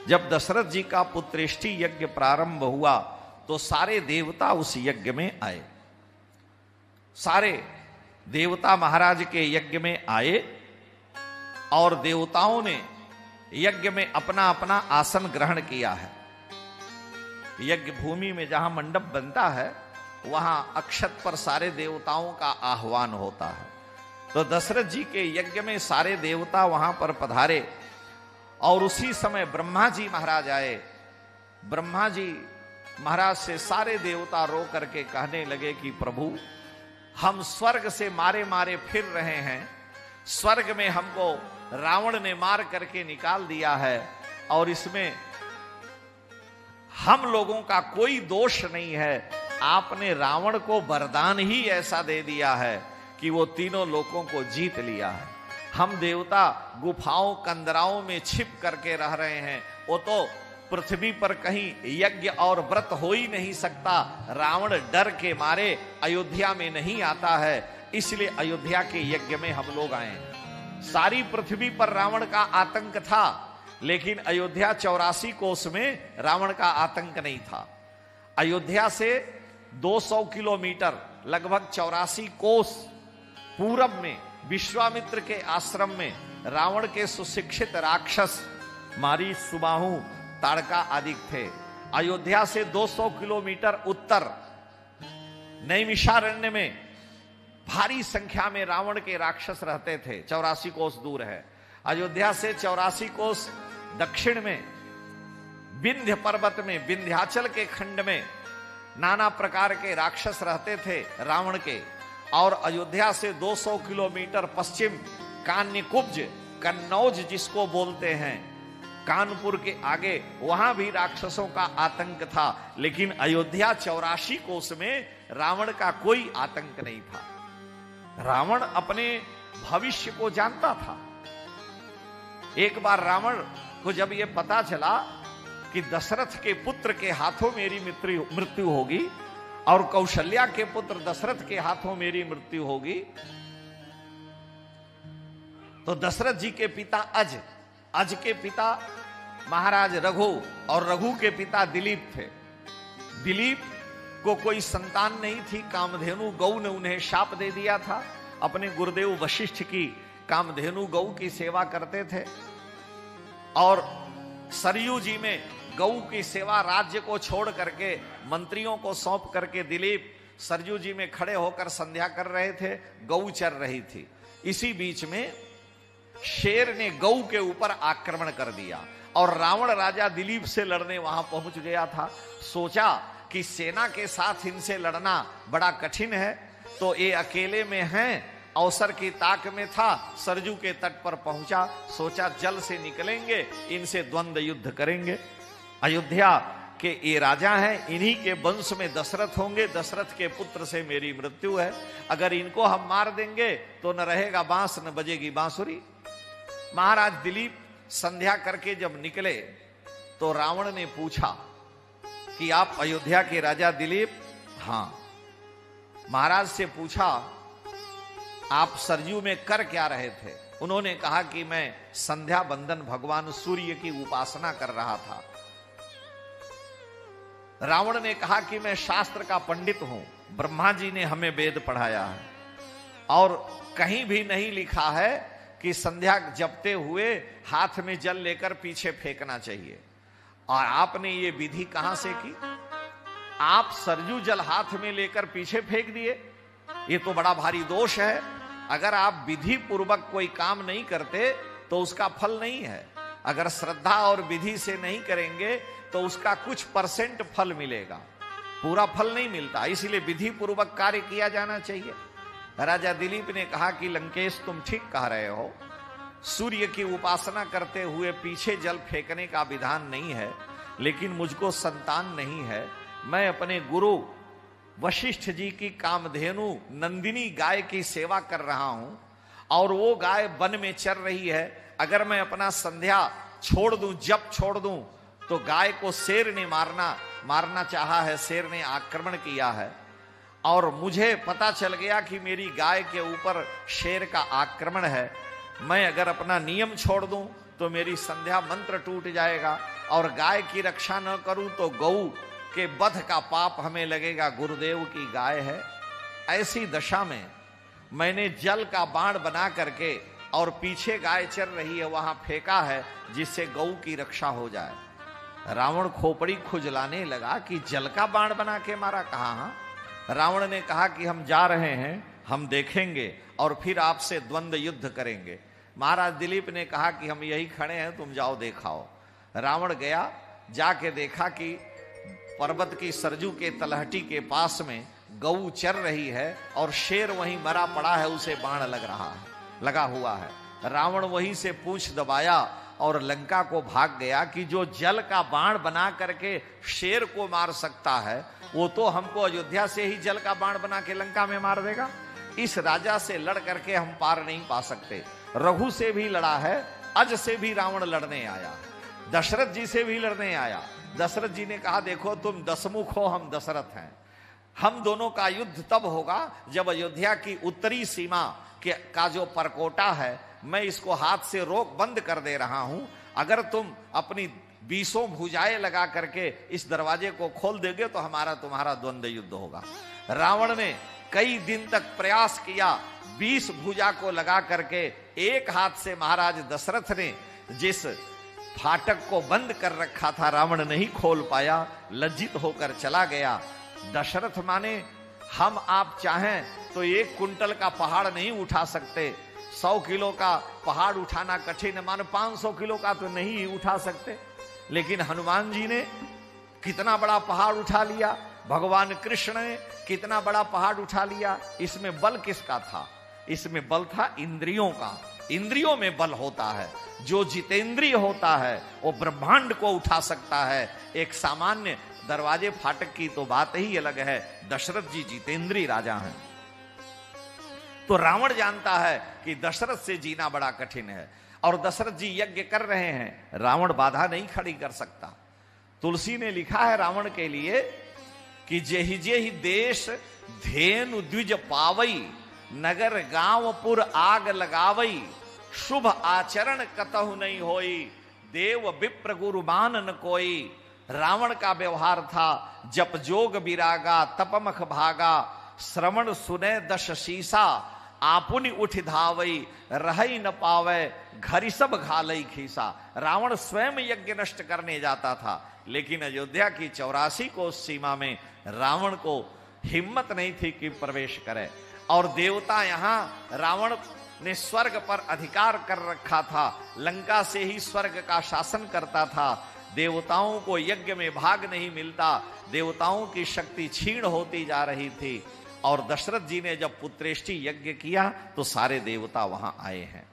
जब दशरथ जी का पुत्रेष्टि यज्ञ प्रारंभ हुआ तो सारे देवता उस यज्ञ में आए। सारे देवता महाराज के यज्ञ में आए और देवताओं ने यज्ञ में अपना अपना आसन ग्रहण किया है। यज्ञ भूमि में जहां मंडप बनता है वहां अक्षत पर सारे देवताओं का आह्वान होता है। तो दशरथ जी के यज्ञ में सारे देवता वहां पर पधारे और उसी समय ब्रह्मा जी महाराज आए। ब्रह्मा जी महाराज से सारे देवता रो करके कहने लगे कि प्रभु, हम स्वर्ग से मारे मारे फिर रहे हैं, स्वर्ग में हमको रावण ने मार करके निकाल दिया है और इसमें हम लोगों का कोई दोष नहीं है। आपने रावण को वरदान ही ऐसा दे दिया है कि वो तीनों लोकों को जीत लिया है। हम देवता गुफाओं कंदराओं में छिप करके रह रहे हैं, वो तो पृथ्वी पर कहीं यज्ञ और व्रत हो ही नहीं सकता। रावण डर के मारे अयोध्या में नहीं आता है, इसलिए अयोध्या के यज्ञ में हम लोग आए। सारी पृथ्वी पर रावण का आतंक था, लेकिन अयोध्या 84 कोस में रावण का आतंक नहीं था। अयोध्या से 200 किलोमीटर लगभग 84 कोस पूरब में विश्वामित्र के आश्रम में रावण के सुशिक्षित राक्षस मारी, सुबाहु, ताड़का आदि थे। अयोध्या से 200 किलोमीटर उत्तर नैमिषारण्य में भारी संख्या में रावण के राक्षस रहते थे। 84 कोस दूर है। अयोध्या से 84 कोस दक्षिण में विंध्य पर्वत में, विंध्याचल के खंड में नाना प्रकार के राक्षस रहते थे रावण के। और अयोध्या से 200 किलोमीटर पश्चिम कान्यकुब्ज, कन्नौज जिसको बोलते हैं, कानपुर के आगे वहां भी राक्षसों का आतंक था। लेकिन अयोध्या 84 कोस में रावण का कोई आतंक नहीं था। रावण अपने भविष्य को जानता था। एक बार रावण को जब यह पता चला कि दशरथ के पुत्र के हाथों मेरी मृत्यु होगी और कौशल्या के पुत्र दशरथ के हाथों मेरी मृत्यु होगी, तो दशरथ जी के पिता अज के पिता महाराज रघु और रघु के पिता दिलीप थे। दिलीप को कोई संतान नहीं थी। कामधेनु गौ ने उन्हें शाप दे दिया था। अपने गुरुदेव वशिष्ठ की कामधेनु गौ की सेवा करते थे और सरयू जी में गौ की सेवा राज्य को छोड़ करके मंत्रियों को सौंप करके दिलीप सरयू जी में खड़े होकर संध्या कर रहे थे। गौ चर रही थी। इसी बीच में शेर ने गौ के ऊपर आक्रमण कर दिया और रावण राजा दिलीप से लड़ने वहां पहुंच गया था। सोचा कि सेना के साथ इनसे लड़ना बड़ा कठिन है, तो ये अकेले में हैं। अवसर की ताक में था, सरजू के तट पर पहुंचा। सोचा जल से निकलेंगे, इनसे द्वंद्व युद्ध करेंगे। अयोध्या के ये राजा हैं, इन्हीं के वंश में दशरथ होंगे। दशरथ के पुत्र से मेरी मृत्यु है। अगर इनको हम मार देंगे तो न रहेगा बांस न बजेगी बांसुरी। महाराज दिलीप संध्या करके जब निकले तो रावण ने पूछा कि आप अयोध्या के राजा दिलीप? हां। महाराज से पूछा आप सरयू में कर क्या रहे थे? उन्होंने कहा कि मैं संध्या बंदन भगवान सूर्य की उपासना कर रहा था। रावण ने कहा कि मैं शास्त्र का पंडित हूं, ब्रह्मा जी ने हमें वेद पढ़ाया है और कहीं भी नहीं लिखा है कि संध्या जपते हुए हाथ में जल लेकर पीछे फेंकना चाहिए। और आपने ये विधि कहां से की? आप सरजू जल हाथ में लेकर पीछे फेंक दिए। ये तो बड़ा भारी दोष है। अगर आप विधि पूर्वक कोई काम नहीं करते तो उसका फल नहीं है। अगर श्रद्धा और विधि से नहीं करेंगे तो उसका कुछ परसेंट फल मिलेगा, पूरा फल नहीं मिलता। इसलिए विधि पूर्वक कार्य किया जाना चाहिए। राजा दिलीप ने कहा कि लंकेश तुम ठीक कह रहे हो, सूर्य की उपासना करते हुए पीछे जल फेंकने का विधान नहीं है, लेकिन मुझको संतान नहीं है। मैं अपने गुरु वशिष्ठ जी की कामधेनु नंदिनी गाय की सेवा कर रहा हूं और वो गाय वन में चर रही है। अगर मैं अपना संध्या छोड़ दूं, जप छोड़ दूं, तो गाय को शेर ने मारना चाहा है, शेर ने आक्रमण किया है और मुझे पता चल गया कि मेरी गाय के ऊपर शेर का आक्रमण है। मैं अगर अपना नियम छोड़ दूं तो मेरी संध्या मंत्र टूट जाएगा, और गाय की रक्षा न करूं तो गऊ के वध का पाप हमें लगेगा, गुरुदेव की गाय है। ऐसी दशा में मैंने जल का बाण बना करके और पीछे गाय चर रही है वहां फेंका है, जिससे गऊ की रक्षा हो जाए। रावण खोपड़ी खुजलाने लगा कि जल का बाण बना के मारा, कहा। रावण ने कहा कि हम जा रहे हैं, हम देखेंगे और फिर आपसे द्वंद्व युद्ध करेंगे। महाराज दिलीप ने कहा कि हम यही खड़े हैं, तुम जाओ देखाओ। रावण गया, जाके देखा कि पर्वत की सरजू के तलहटी के पास में गऊ चर रही है और शेर वहीं मरा पड़ा है, उसे बाण लगा हुआ है। रावण वहीं से पूंछ दबाया और लंका को भाग गया कि जो जल का बाण बना करके शेर को मार सकता है, वो तो हमको अयोध्या से ही जल का बाण बना के लंका में मार देगा। इस राजा से लड़ करके हम पार नहीं पा सकते। रघु से भी लड़ा है, अज से भी रावण लड़ने आया, दशरथ जी से भी लड़ने आया। दशरथ जी ने कहा देखो तुम दशमुख हो, हम दशरथ हैं, हम दोनों का युद्ध तब होगा जब अयोध्या की उत्तरी सीमा का जो परकोटा है, मैं इसको हाथ से रोक बंद कर दे रहा हूं। अगर तुम अपनी 20 भुजाएं लगा करके इस दरवाजे को खोल दोगे तो हमारा तुम्हारा द्वंद्व युद्ध होगा। रावण ने कई दिन तक प्रयास किया, 20 भुजा को लगा करके एक हाथ से महाराज दशरथ ने जिस फाटक को बंद कर रखा था, रावण नहीं खोल पाया, लज्जित होकर चला गया। दशरथ माने हम आप चाहें तो 1 कुंटल का पहाड़ नहीं उठा सकते, 100 किलो का पहाड़ उठाना कठिन है, मानो 500 किलो का तो नहीं उठा सकते। लेकिन हनुमान जी ने कितना बड़ा पहाड़ उठा लिया, भगवान कृष्ण ने कितना बड़ा पहाड़ उठा लिया। इसमें बल किसका था? इसमें बल था इंद्रियों का। इंद्रियों में बल होता है, जो जितेंद्रिय होता है वो ब्रह्मांड को उठा सकता है। एक सामान्य दरवाजे फाटक की तो बात ही अलग है, दशरथ जी जितेंद्रीय राजा हैं। तो रावण जानता है कि दशरथ से जीना बड़ा कठिन है, और दशरथ जी यज्ञ कर रहे हैं, रावण बाधा नहीं खड़ी कर सकता। तुलसी ने लिखा है रावण के लिए कि जेहि देश धेनु द्विज पावई, नगर गांवपुर आग लगावई, शुभ आचरण कतहु नहीं होई, देव विप्र गुरु मान न कोई। रावण का व्यवहार था जप जोग विरागा, तपमख भागा, श्रवण सुने दश शीसा, आपुनि उठ धावई, रहई न पावे, घरि सब घालई खीसा। रावण स्वयं यज्ञ नष्ट करने जाता था, लेकिन अयोध्या की 84 कोस सीमा में रावण को हिम्मत नहीं थी कि प्रवेश करे। और देवता यहां, रावण ने स्वर्ग पर अधिकार कर रखा था, लंका से ही स्वर्ग का शासन करता था। देवताओं को यज्ञ में भाग नहीं मिलता, देवताओं की शक्ति क्षीण होती जा रही थी। और दशरथ जी ने जब पुत्रेष्टि यज्ञ किया तो सारे देवता वहां आए हैं।